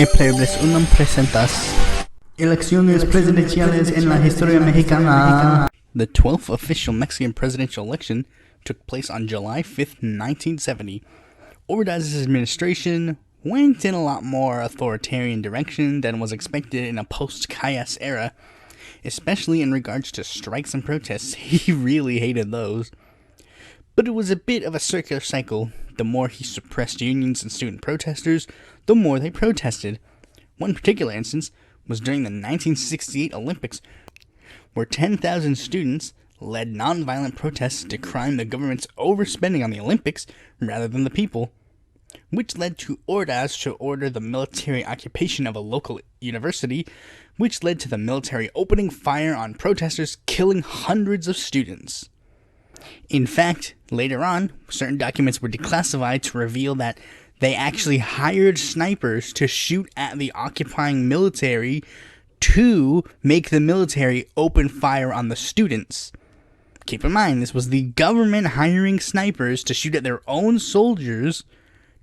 plebes unum presentas elecciones presidenciales en la historia mexicana. The 12th official Mexican presidential election took place on July 5th, 1970. Ordaz's administration went in a lot more authoritarian direction than was expected in a post-Calles era, especially in regards to strikes and protests. He really hated those. But it was a bit of a circular cycle. The more he suppressed unions and student protesters, the more they protested. One particular instance was during the 1968 Olympics, where 10,000 students led nonviolent protests decrying the government's overspending on the Olympics rather than the people, which led to Ordaz to order the military occupation of a local university, which led to the military opening fire on protesters, killing hundreds of students. In fact, later on, certain documents were declassified to reveal that they actually hired snipers to shoot at the occupying military to make the military open fire on the students. Keep in mind, this was the government hiring snipers to shoot at their own soldiers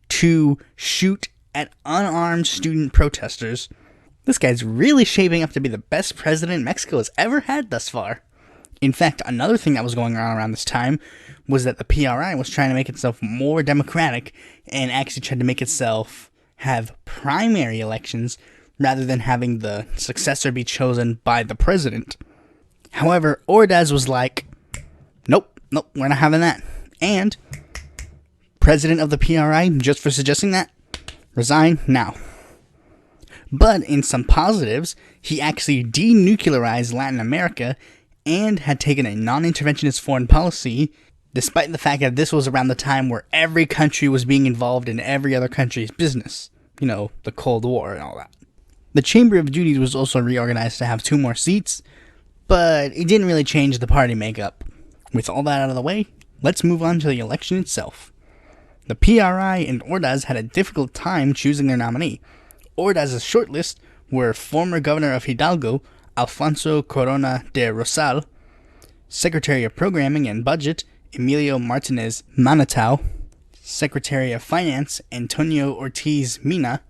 to shoot at unarmed student protesters. This guy's really shaping up to be the best president Mexico has ever had thus far. In fact, another thing that was going on around this time was that the PRI was trying to make itself more democratic and actually tried to make itself have primary elections rather than having the successor be chosen by the president. However, Ordaz was like, nope, we're not having that. And president of the PRI, just for suggesting that, resign now. But in some positives, he actually denuclearized Latin America and had taken a non-interventionist foreign policy, despite the fact that this was around the time where every country was being involved in every other country's business. You know, the Cold War and all that. The Chamber of Duties was also reorganized to have 2 more seats, but it didn't really change the party makeup. With all that out of the way, let's move on to the election itself. The PRI and Ordaz had a difficult time choosing their nominee. Ordaz's shortlist were former governor of Hidalgo, Alfonso Corona de Rosal, Secretary of Programming and Budget, Emilio Martinez Manatao, Secretary of Finance, Antonio Ortiz Mina,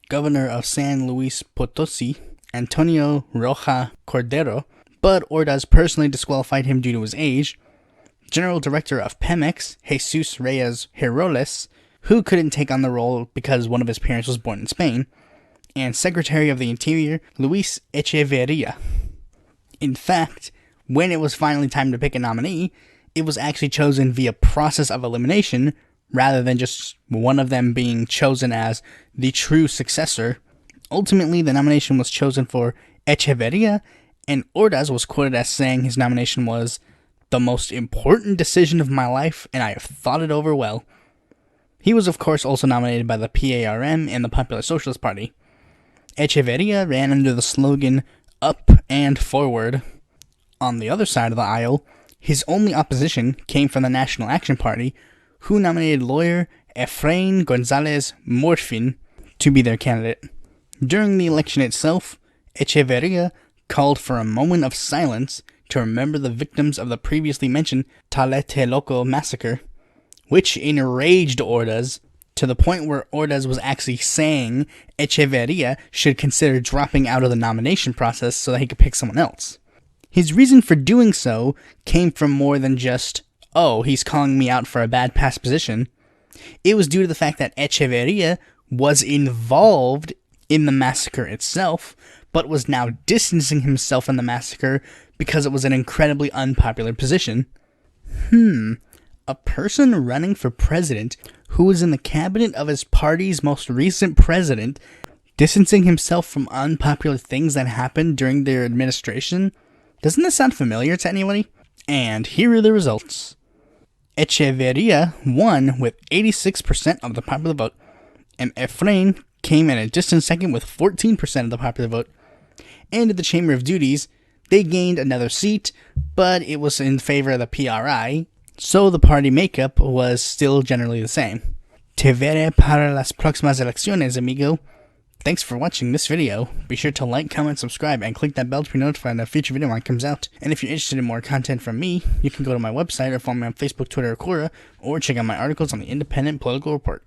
Governor of San Luis Potosi, Antonio Roja Cordero, but Ordaz personally disqualified him due to his age, General Director of Pemex, Jesus Reyes Heroles, who couldn't take on the role because one of his parents was born in Spain, and Secretary of the Interior, Luis Echeverria. In fact, when it was finally time to pick a nominee, it was actually chosen via process of elimination, rather than just one of them being chosen as the true successor. Ultimately, the nomination was chosen for Echeverria, and Ordaz was quoted as saying his nomination was the most important decision of my life, and I have thought it over well. He was, of course, also nominated by the PARM and the Popular Socialist Party. Echeverria ran under the slogan, "Up and Forward." On the other side of the aisle, his only opposition came from the National Action Party, who nominated lawyer Efrain Gonzalez Morfin to be their candidate. During the election itself, Echeverria called for a moment of silence to remember the victims of the previously mentioned Tlatelolco massacre, which enraged Ordaz to the point where Ordaz was actually saying Echeverria should consider dropping out of the nomination process so that he could pick someone else. His reason for doing so came from more than just, oh, he's calling me out for a bad past position. It was due to the fact that Echeverria was involved in the massacre itself, but was now distancing himself from the massacre because it was an incredibly unpopular position. A person running for president who was in the cabinet of his party's most recent president, distancing himself from unpopular things that happened during their administration? Doesn't this sound familiar to anybody? And here are the results. Echeverria won with 86% of the popular vote, and Efrain came in a distant second with 14% of the popular vote. And at the Chamber of Duties, they gained another seat, but it was in favor of the PRI, so the party makeup was still generally the same. Te veré para las próximas elecciones, amigo. Thanks for watching this video. Be sure to like, comment, subscribe, and click that bell to be notified when a future video when it comes out. And if you're interested in more content from me, you can go to my website or follow me on Facebook, Twitter, or Quora, or check out my articles on the Independent Political Report.